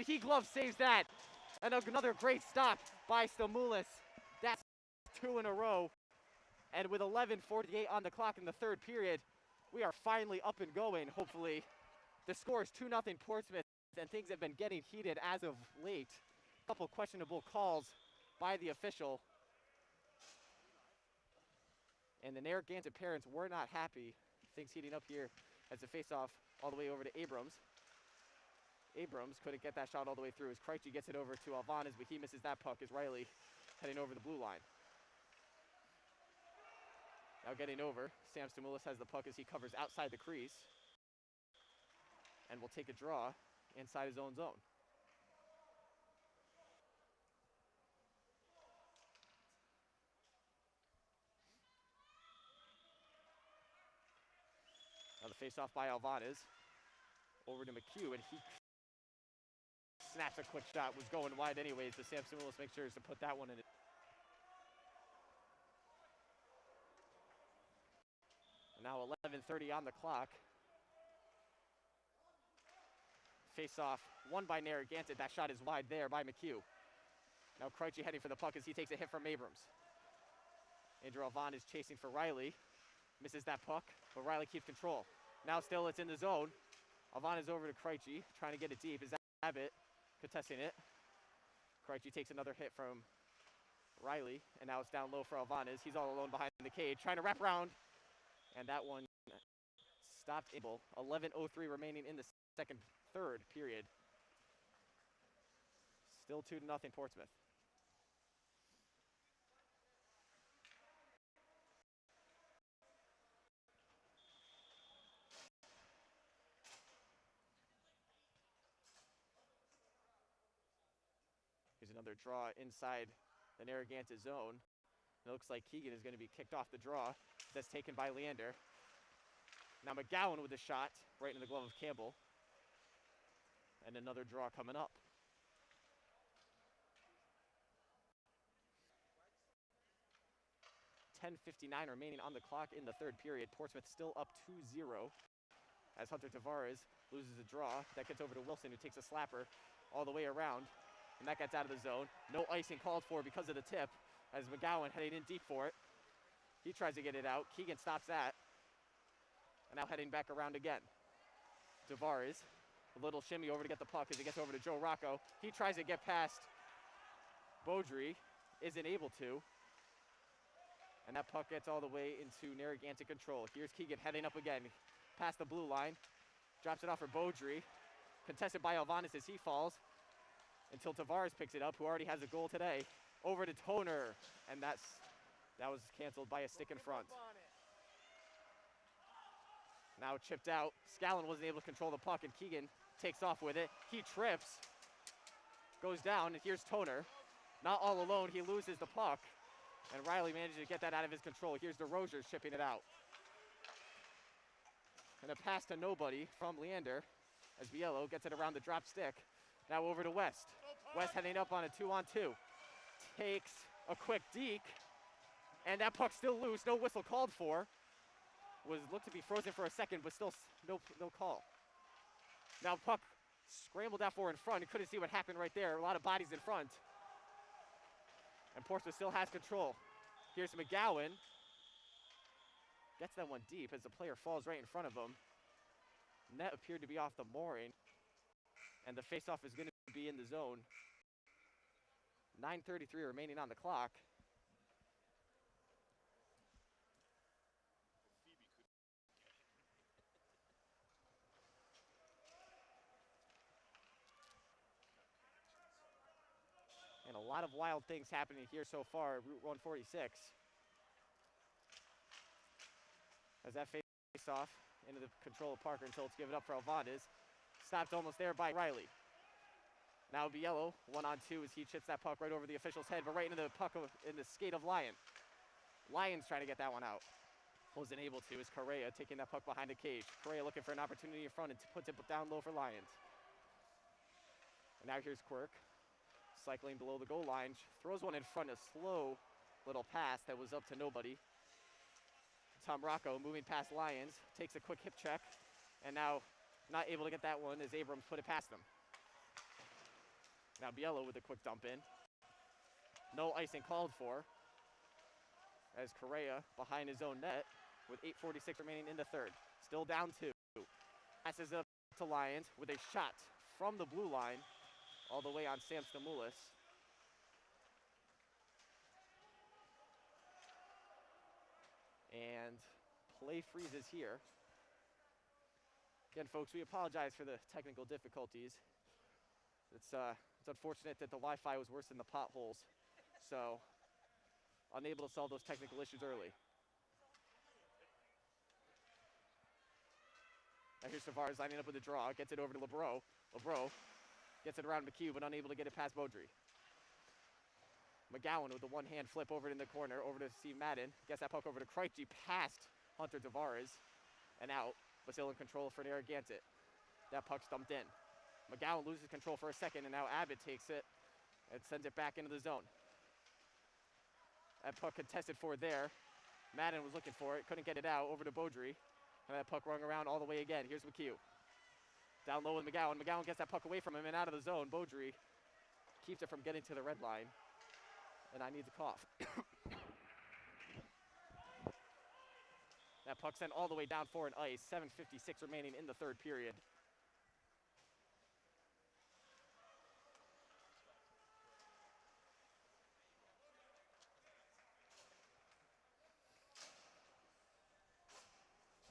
He glove saves that. And another great stop by Stamoulis. That's 2 in a row. And with 11:48 on the clock in the third period, we are finally up and going, hopefully. The score is 2-0 Portsmouth, and things have been getting heated as of late. A couple questionable calls by the official. And the Narragansett parents were not happy. Things heating up here as the face-off all the way over to Abrams. Abrams couldn't get that shot all the way through as Krejci gets it over to Alvanes, but he misses that puck as Riley heading over the blue line. Now getting over, Sam Stamoulis has the puck as he covers outside the crease and will take a draw inside his own zone. Now the face-off by Alvanes over to McHugh, and he snaps a quick shot. Was going wide anyways, but Sam Stamoulis makes sure to put that one in. Now 11:30 on the clock. Face-off won by Narragansett. That shot is wide there by McHugh. Now Krejci heading for the puck as he takes a hit from Abrams. Andrew Alvan is chasing for Riley. Misses that puck, but Riley keeps control. Now still it's in the zone. Alvan is over to Krejci, trying to get it deep. Is Abbott contesting it. Krejci takes another hit from Riley, and now it's down low for Alvanes. He's all alone behind the cage, trying to wrap around, and that one stopped. 11:03 remaining in the third period. Still 2-0 Portsmouth. Here's another draw inside the Narragansett zone. It looks like Keegan is going to be kicked off the draw. That's taken by Leander. Now McGowan with a shot right in the glove of Campbell. And another draw coming up. .59 remaining on the clock in the third period. Portsmouth still up 2-0 as Hunter Tavares loses a draw. That gets over to Wilson, who takes a slapper all the way around. And that gets out of the zone. No icing called for because of the tip as McGowan heading in deep for it. He tries to get it out. Keegan stops that. And now heading back around again. Tavares, a little shimmy over to get the puck as he gets over to Joe Rocco. He tries to get past Beaudry, isn't able to. And that puck gets all the way into Narragansett control. Here's Keegan heading up again, past the blue line. Drops it off for Beaudry. Contested by Alvanes as he falls. Until Tavares picks it up, who already has a goal today. Over to Toner, and that was canceled by a stick in front. Now chipped out. Scallon wasn't able to control the puck, and Keegan takes off with it. He trips, goes down, and here's Toner. Not all alone, he loses the puck, and Riley manages to get that out of his control. Here's DeRozier shipping it out. And a pass to nobody from Leander as Biello gets it around the drop stick. Now over to West. West heading up on a 2-on-2. Takes a quick deke, and that puck's still loose. No whistle called for. Looked to be frozen for a second, but still no call. Now puck scrambled out for in front. You couldn't see what happened right there. A lot of bodies in front. And Portsmouth still has control. Here's McGowan. Gets that one deep as the player falls right in front of him. Net appeared to be off the mooring. And the faceoff is going to be in the zone. 9:33 remaining on the clock. And a lot of wild things happening here so far at Route 146. As that face-off into the control of Parker until it's given up for Alvanes. Stopped almost there by Riley. Now Biello, 1-on-2 as he chips that puck right over the official's head, but right into the puck in the skate of Lyon. Lyon's trying to get that one out. Wasn't able to as Correa taking that puck behind the cage. Correa looking for an opportunity in front and puts it down low for Lyons. And now here's Quirk. Cycling below the goal line. Throws one in front, a slow little pass that was up to nobody. Tom Rocco moving past Lyons. Takes a quick hip check. And now not able to get that one as Abrams put it past him. Now Biello with a quick dump in. No icing called for, as Correa behind his own net with 8:46 remaining in the third. Still down 2. Passes up to Lyons with a shot from the blue line all the way on Sam Stamoulis. And play freezes here. Again, folks, we apologize for the technical difficulties. It's unfortunate that the Wi-Fi was worse than the potholes, so unable to solve those technical issues early. Now here's Tavares lining up with a draw, gets it over to LeBreau. LeBreau gets it around McHugh, but unable to get it past Beaudry. McGowan with a one-hand flip over it in the corner, over to Steve Madden. Gets that puck over to Krejci, past Hunter Tavares, and out, but still in control for Narragansett. That puck's dumped in. McGowan loses control for a second, and now Abbott takes it and sends it back into the zone. That puck contested for there. Madden was looking for it, couldn't get it out, over to Beaudry. And that puck rung around all the way again. Here's McHugh. Down low with McGowan. McGowan gets that puck away from him and out of the zone. Beaudry keeps it from getting to the red line. And I need to cough. That puck sent all the way down for an ice. 7:56 remaining in the third period.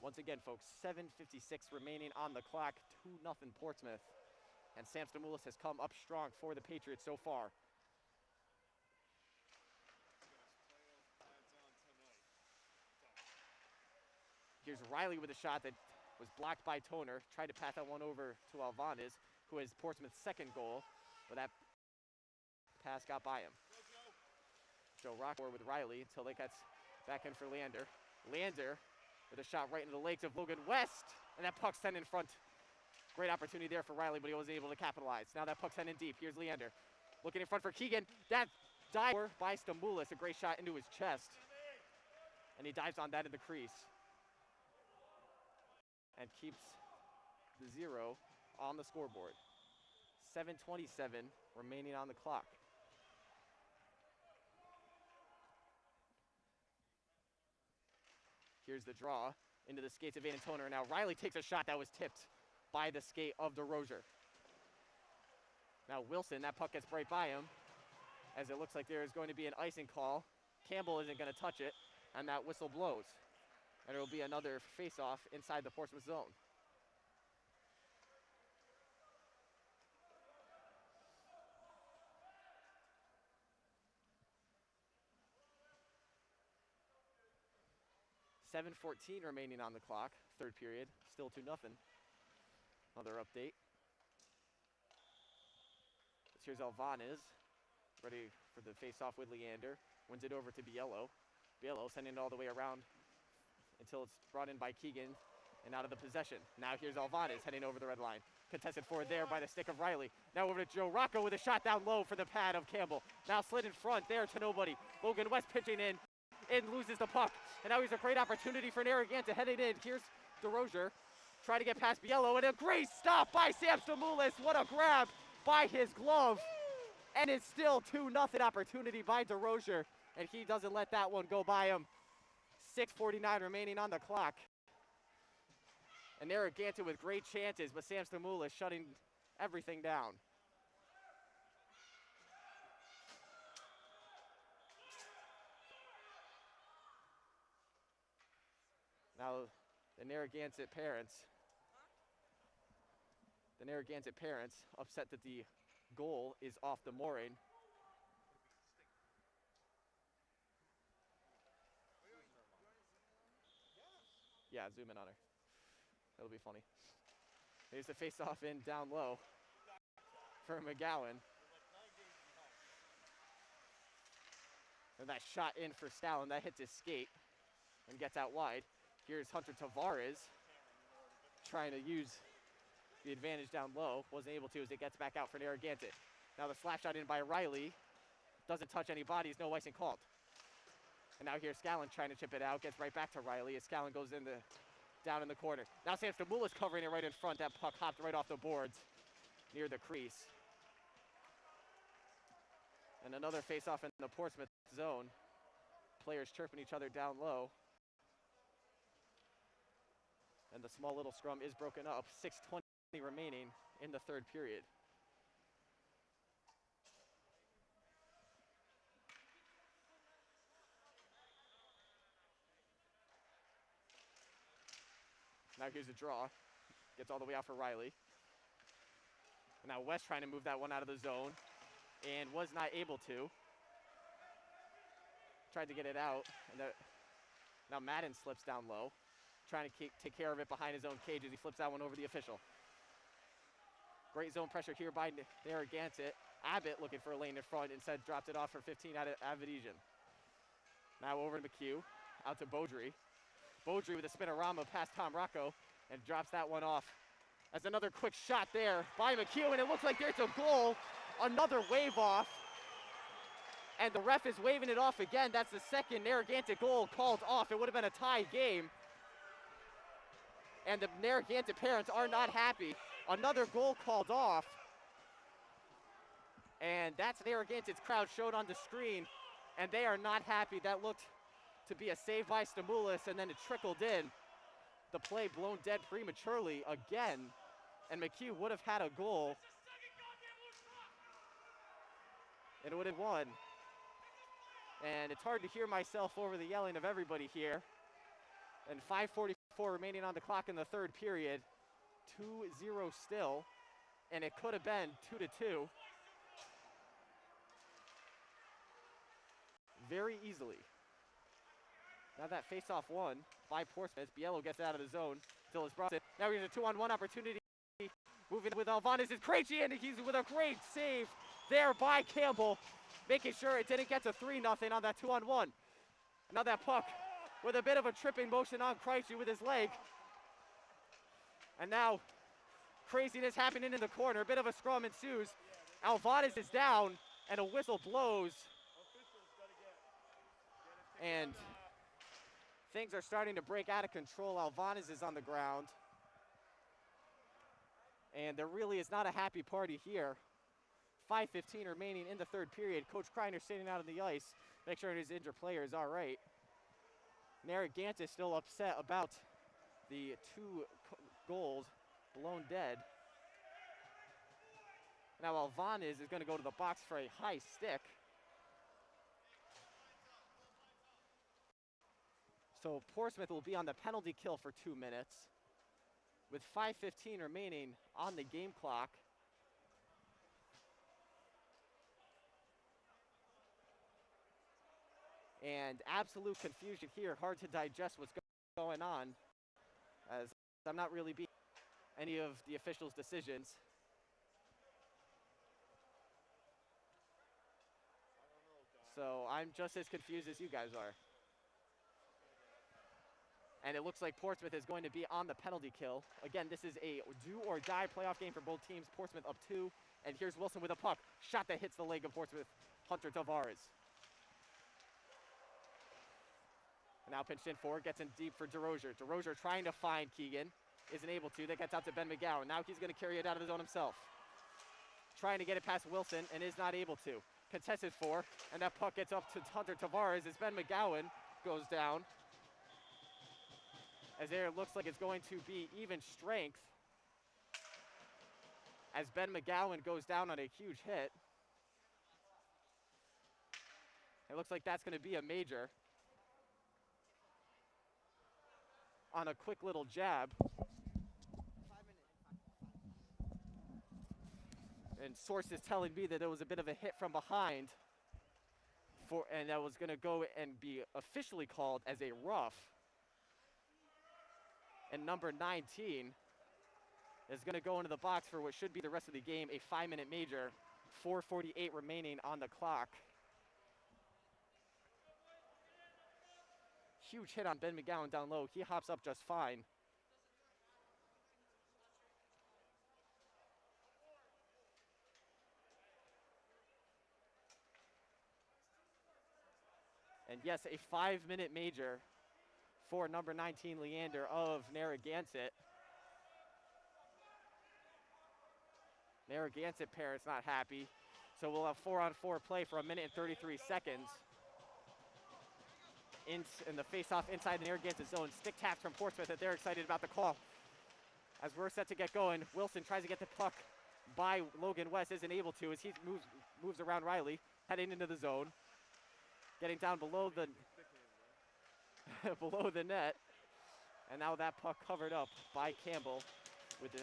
Once again, folks, 7:56 remaining on the clock, 2-0 Portsmouth. And Sam Stamoulis has come up strong for the Patriots so far. Here's Riley with a shot that was blocked by Toner. Tried to pass that one over to Alvanez, who has Portsmouth's second goal, but that pass got by him. Joe Rockmore with Riley until they gets back in for Leander. Leander with a shot right into the legs of Logan West, and that puck sent in front. Great opportunity there for Riley, but he wasn't able to capitalize. Now that puck sent in deep. Here's Leander looking in front for Keegan. That dive by Stamoulis, a great shot into his chest, and he dives on that in the crease and keeps the 0 on the scoreboard. 7:27 remaining on the clock. Here's the draw into the skates of Aiden Toner. Now Riley takes a shot that was tipped by the skate of DeRozier. Now Wilson, that puck gets right by him, as it looks like there is going to be an icing call. Campbell isn't going to touch it, and that whistle blows. And it will be another face-off inside the Portsmouth zone. .7:14 remaining on the clock, third period, still 2-0. Another update. Here's Alvanez, ready for the face-off with Leander. Wins it over to Biello. Biello sending it all the way around until it's brought in by Keegan and out of the possession. Now here's Alvanez heading over the red line. Contested forward there by the stick of Riley. Now over to Joe Rocco with a shot down low for the pad of Campbell. Now slid in front there to nobody. Logan West pitching in and loses the puck. And now here's a great opportunity for Narragansett heading in. Here's DeRozier trying to get past Biello, and a great stop by Sam Stamoulis. What a grab by his glove. And it's still 2-0 opportunity by DeRozier, and he doesn't let that one go by him. 6:49 remaining on the clock. And Narragansett with great chances, but Sam Stamoulis shutting everything down. Now the Narragansett parents upset that the goal is off the mooring. Yeah, zoom in on her. That'll be funny. Here's the face-off in down low for McGowan. And that shot in for Stalin, that hits his skate and gets out wide. Here's Hunter Tavares trying to use the advantage down low. Wasn't able to as it gets back out for Narragansett. Now the slap shot in by Riley. Doesn't touch any bodies, no icing called. And now here's Scallon trying to chip it out. Gets right back to Riley as Scallon goes down in the corner. Now Sam Stamoulis covering it right in front. That puck hopped right off the boards near the crease. And another face-off in the Portsmouth zone. Players chirping each other down low. And the small little scrum is broken up. 6:20 remaining in the third period. Now here's a draw. Gets all the way out for Riley. Now West trying to move that one out of the zone and was not able to. Tried to get it out. And now Madden slips down low, trying to take care of it behind his own cage as he flips that one over the official. Great zone pressure here by Narragansett. Abbott looking for a lane in front, instead dropped it off for 15 out of Avedisian. Now over to McHugh, out to Beaudry. Beaudry with a spinorama past Tom Rocco and drops that one off. That's another quick shot there by McHugh, and it looks like there's a goal. Another wave off. And the ref is waving it off again. That's the second Narragansett goal called off. It would have been a tie game. And the Narragansett parents are not happy. Another goal called off. And that's Narragansett's crowd showed on the screen. And they are not happy. That looked to be a save by Stamoulis, and then it trickled in. The play blown dead prematurely again. And McHugh would have had a goal. It would have won. And it's hard to hear myself over the yelling of everybody here. And 5:44 remaining on the clock in the third period. 2-0 still. And it could have been 2-2. Very easily. Now that face-off won by Portsmouth. Biello gets out of the zone. Still is brought in. Now here's a 2-on-1 opportunity. Moving with Alvanis is Krejci, and he's with a great save there by Campbell, making sure it didn't get to 3-0 on that 2-on-1. Now that puck with a bit of a tripping motion on Krejci with his leg. And now craziness happening in the corner. A bit of a scrum ensues. Alvanis is down, and a whistle blows. And things are starting to break out of control. Alvanis is on the ground. And there really is not a happy party here. 5:15 remaining in the third period. Coach Kreiner sitting out on the ice. Make sure his injured player is all right. Narragansett is still upset about the two goals blown dead. Now Alvanis is going to go to the box for a high stick. So Portsmouth will be on the penalty kill for 2 minutes with 5:15 remaining on the game clock. And absolute confusion here, hard to digest what's going on, as I'm not really being any of the officials' decisions. So I'm just as confused as you guys are. And it looks like Portsmouth is going to be on the penalty kill. Again, this is a do-or-die playoff game for both teams. Portsmouth up 2. And here's Wilson with a puck. Shot that hits the leg of Portsmouth, Hunter Tavares. Now pinched in forward, gets in deep for DeRozier. DeRozier trying to find Keegan. Isn't able to. That gets out to Ben McGowan. Now he's going to carry it out of the zone himself. Trying to get it past Wilson and is not able to. Contested for, and that puck gets up to Hunter Tavares as Ben McGowan goes down. As there it looks like it's going to be even strength as Ben McGowan goes down on a huge hit. It looks like that's going to be a major on a quick little jab. And sources telling me that there was a bit of a hit from behind and that was going to go and be officially called as a rough. And number 19 is going to go into the box for what should be the rest of the game, a 5-minute major. 4:48 remaining on the clock. Huge hit on Ben McGowan down low. He hops up just fine. And yes, a 5-minute major for number 19, Leander of Narragansett. Narragansett parents not happy. So we'll have 4-on-4 play for 1:33 seconds. In the face-off inside the Narragansett zone. Stick taps from Portsmouth that they're excited about the call. As we're set to get going, Wilson tries to get the puck by Logan West, isn't able to as he moves around Riley, heading into the zone. Getting down below the below the net. And now that puck covered up by Campbell with the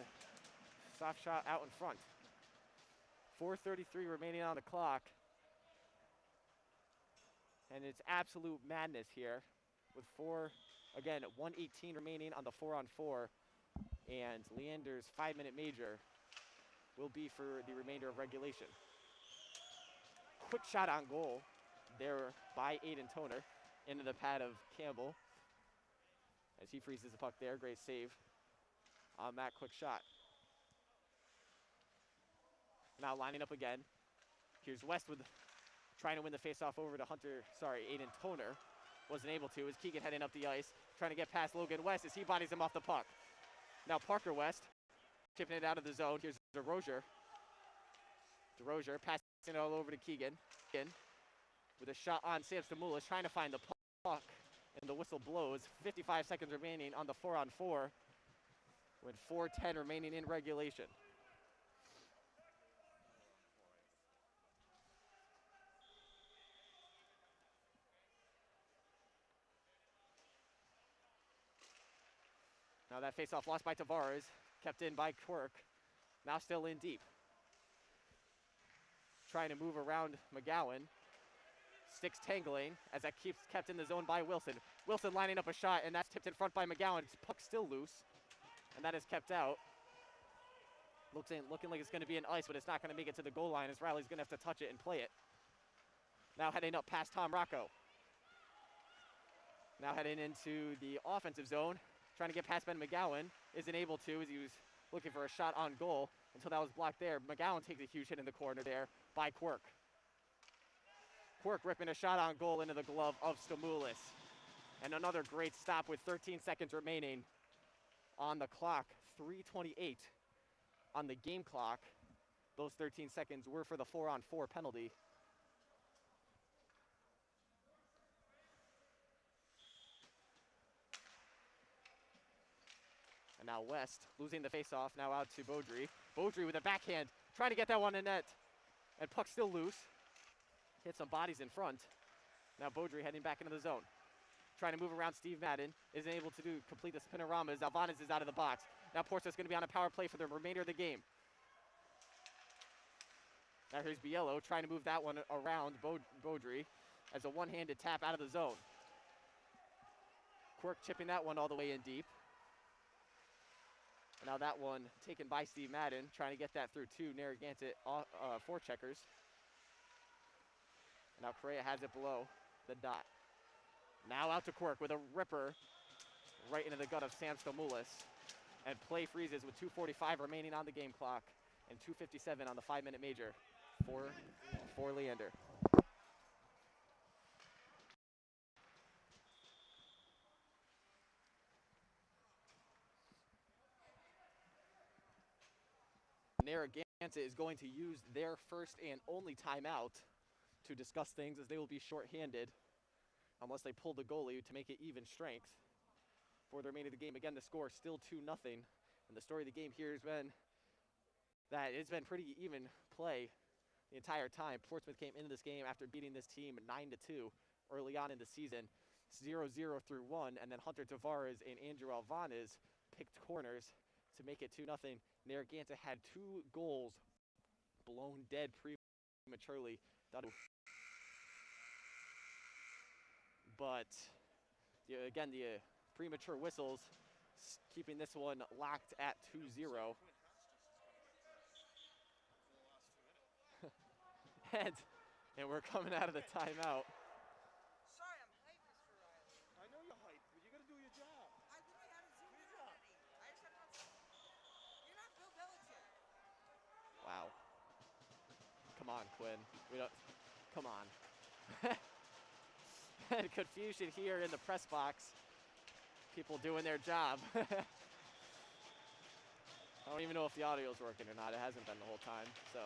soft shot out in front. 4:33 remaining on the clock. And it's absolute madness here with 1:18 remaining on the 4-on-4. And Leander's 5-minute major will be for the remainder of regulation. Quick shot on goal there by Aiden Toner into the pad of Campbell as he freezes the puck there. Great save on that quick shot. Now lining up again. Here's West with trying to win the faceoff over to Aiden Toner. Wasn't able to as Keegan heading up the ice, trying to get past Logan West as he bodies him off the puck. Now Parker West tipping it out of the zone. Here's DeRozier. DeRozier passing it all over to Keegan. With a shot on Sam Stamoulis, trying to find the puck, and the whistle blows. 55 seconds remaining on the 4-on-4 with 4:10 remaining in regulation. Now that faceoff lost by Tavares, kept in by Quirk. Now still in deep. Trying to move around McGowan. Sticks tangling as that keeps kept in the zone by Wilson. Wilson lining up a shot, and that's tipped in front by McGowan. Puck's still loose, and that is kept out. Looking like it's going to be an ice, but it's not going to make it to the goal line as Riley's going to have to touch it and play it. Now heading up past Tom Rocco. Now heading into the offensive zone. Trying to get past Ben McGowan, isn't able to as he was looking for a shot on goal until that was blocked there. McGowan takes a huge hit in the corner there by Quirk. Quirk ripping a shot on goal into the glove of Stamoulis. And another great stop with 13 seconds remaining on the clock. 3:28 on the game clock. Those 13 seconds were for the 4-on-4 penalty. Now West losing the faceoff, now out to Beaudry. Beaudry with a backhand, trying to get that one in net. And puck still loose. Hit some bodies in front. Now Beaudry heading back into the zone. Trying to move around Steve Madden. Isn't able to complete the spinorama as Alvarez is out of the box. Now Portsmouth's going to be on a power play for the remainder of the game. Now here's Biello trying to move that one around Beaudry as a one-handed tap out of the zone. Quirk chipping that one all the way in deep. Now that one taken by Steve Madden, trying to get that through two Narragansett forecheckers. Now Correa has it below the dot. Now out to Quirk with a ripper right into the gut of Sam Stamoulis. And play freezes with 2:45 remaining on the game clock and 2:57 on the 5-minute major for Leander. Narragansett is going to use their first and only timeout to discuss things as they will be shorthanded unless they pull the goalie to make it even strength for the remainder of the game. Again, the score still 2-0. And the story of the game here has been that it's been pretty even play the entire time. Portsmouth came into this game after beating this team 9-2 early on in the season, 0-0 through 1, and then Hunter Tavares and Andrew Alvarez picked corners to make it 2-0. Narragansett had 2 goals blown dead prematurely. But again, the premature whistles keeping this one locked at 2-0. and we're coming out of the timeout. Sorry, I'm hyped, Mr. Riley. I know you're hyped, but you got to do your job. I literally had it zoomed in already. I just have not. You're not Bill Belichick. Wow. Come on, Quinn. Come on. Confusion here in the press box. People doing their job. I don't even know if the audio is working or not. It hasn't been the whole time, so.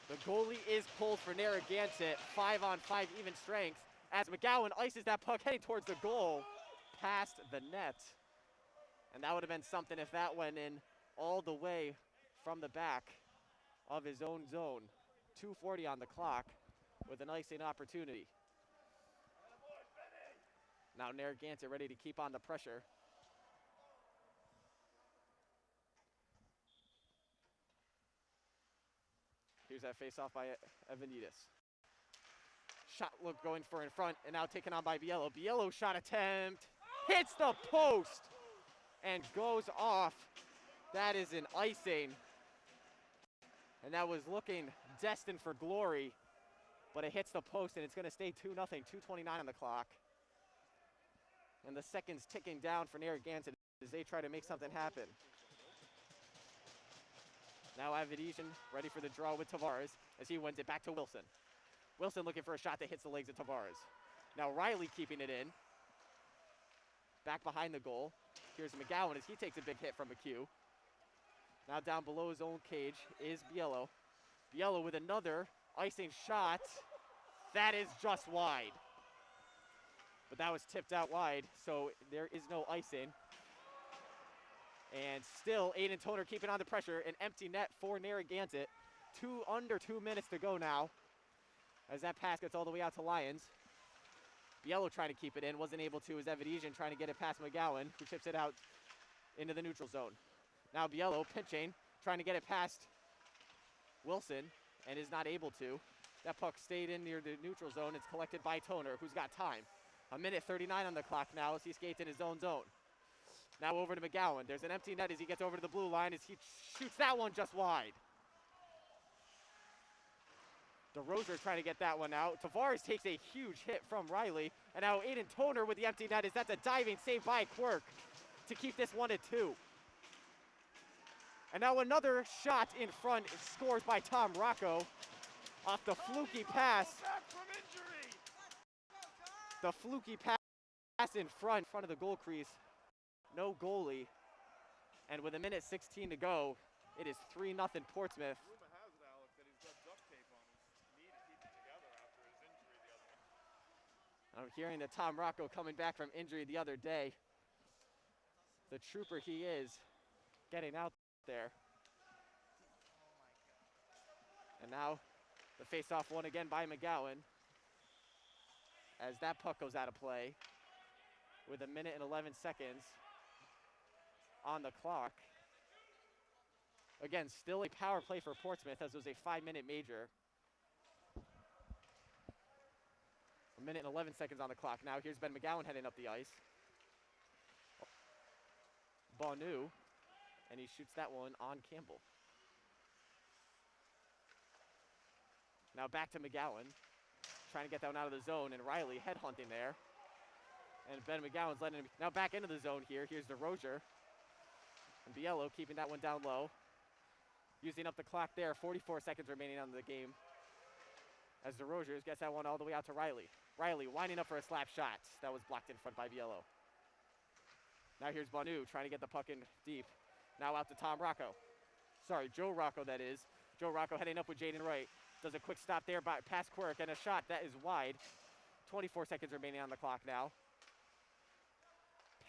The goalie is pulled for Narragansett, 5-on-5 even strength, as McGowan ices that puck heading towards the goal, past the net. And that would have been something if that went in all the way from the back of his own zone. 2:40 on the clock with an icing opportunity. Now Narragansett ready to keep on the pressure. Here's that face-off by Evanides. Shot look going for in front, and now taken on by Biello. Biello shot attempt, hits the post, and goes off. That is an icing. And that was looking destined for glory, but it hits the post, and it's going to stay 2-0, 2:29 on the clock. And the seconds ticking down for Narragansett as they try to make something happen. Now Avedisian ready for the draw with Tavares as he wins it back to Wilson. Wilson looking for a shot that hits the legs of Tavares. Now Riley keeping it in. Back behind the goal. Here's McGowan as he takes a big hit from McHugh. Now down below his own cage is Biello. Biello with another icing shot. That is just wide. But that was tipped out wide, so there is no icing. And still, Aiden Toner keeping on the pressure. An empty net for Narragansett. Under 2 minutes to go now, as that pass gets all the way out to Lyons. Biello trying to keep it in, wasn't able to, as Evadesian trying to get it past McGowan, who chips it out into the neutral zone. Now Biello pinching, trying to get it past Wilson, and is not able to. That puck stayed in near the neutral zone. It's collected by Toner, who's got time. 1:39 on the clock now as he skates in his own zone. Now over to McGowan. There's an empty net as he gets over to the blue line as he shoots that one just wide. DeRozier trying to get that one out. Tavares takes a huge hit from Riley. And now Aiden Toner with the empty net. That's a diving save by Quirk to keep this 1-2. And now another shot in front scores by Tom Rocco off the fluky pass. The fluky pass in front of the goal crease. No goalie. And with 1:16 to go, it is 3-0 Portsmouth. Rumor has it, Alex, that he's got duct tape on his knee to keep it together after his injury the other day. I'm hearing that Tom Rocco coming back from injury the other day. The trooper he is, getting out there. And now the face-off won again by McGowan, as that puck goes out of play with 1:11 on the clock. Again, still a power play for Portsmouth, as it was a 5-minute major. 1:11 on the clock. Now here's Ben McGowan heading up the ice. Bonu, and he shoots that one on Campbell. Now back to McGowan, trying to get that one out of the zone, and Riley headhunting there. And Ben McGowan's letting him now back into the zone here. Here's DeRozier. And Biello keeping that one down low. Using up the clock there, 44 seconds remaining on the game. As DeRozier gets that one all the way out to Riley. Riley winding up for a slap shot. That was blocked in front by Biello. Now here's Bonu trying to get the puck in deep. Now out to Tom Rocco. Sorry, Joe Rocco that is. Joe Rocco heading up with Jaden Wright. Does a quick stop there by past Quirk, and a shot that is wide. 24 seconds remaining on the clock now.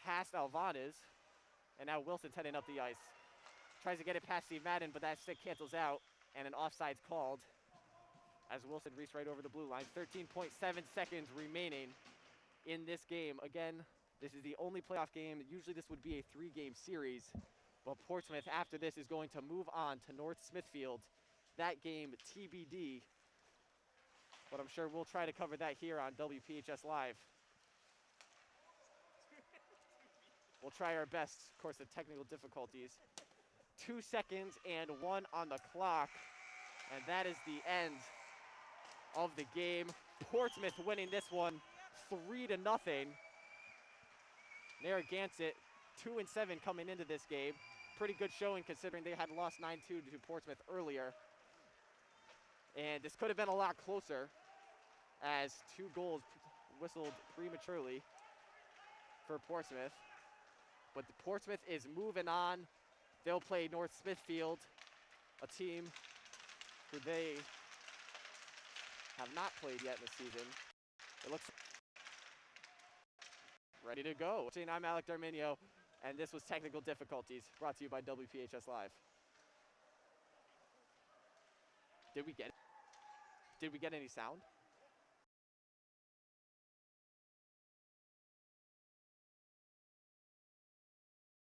Past Alvarez, and now Wilson's heading up the ice. Tries to get it past Steve Madden, but that stick cancels out, and an offside's called as Wilson reached right over the blue line. 13.7 seconds remaining in this game. Again, this is the only playoff game. Usually this would be a 3-game series, but Portsmouth after this is going to move on to North Smithfield. That game TBD, but I'm sure we'll try to cover that here on WPHS Live. We'll try our best. Of course, the technical difficulties. 2 seconds and 1 on the clock, and that is the end of the game. Portsmouth winning this one 3-0. Narragansett 2-7 coming into this game. Pretty good showing considering they had lost 9-2 to Portsmouth earlier. And this could have been a lot closer, as 2 goals whistled prematurely for Portsmouth. But the Portsmouth is moving on. They'll play North Smithfield, a team who they have not played yet in the season. It looks ready to go. I'm Alec Darminio, and this was Technical Difficulties, brought to you by WPHS Live. Did we get any sound?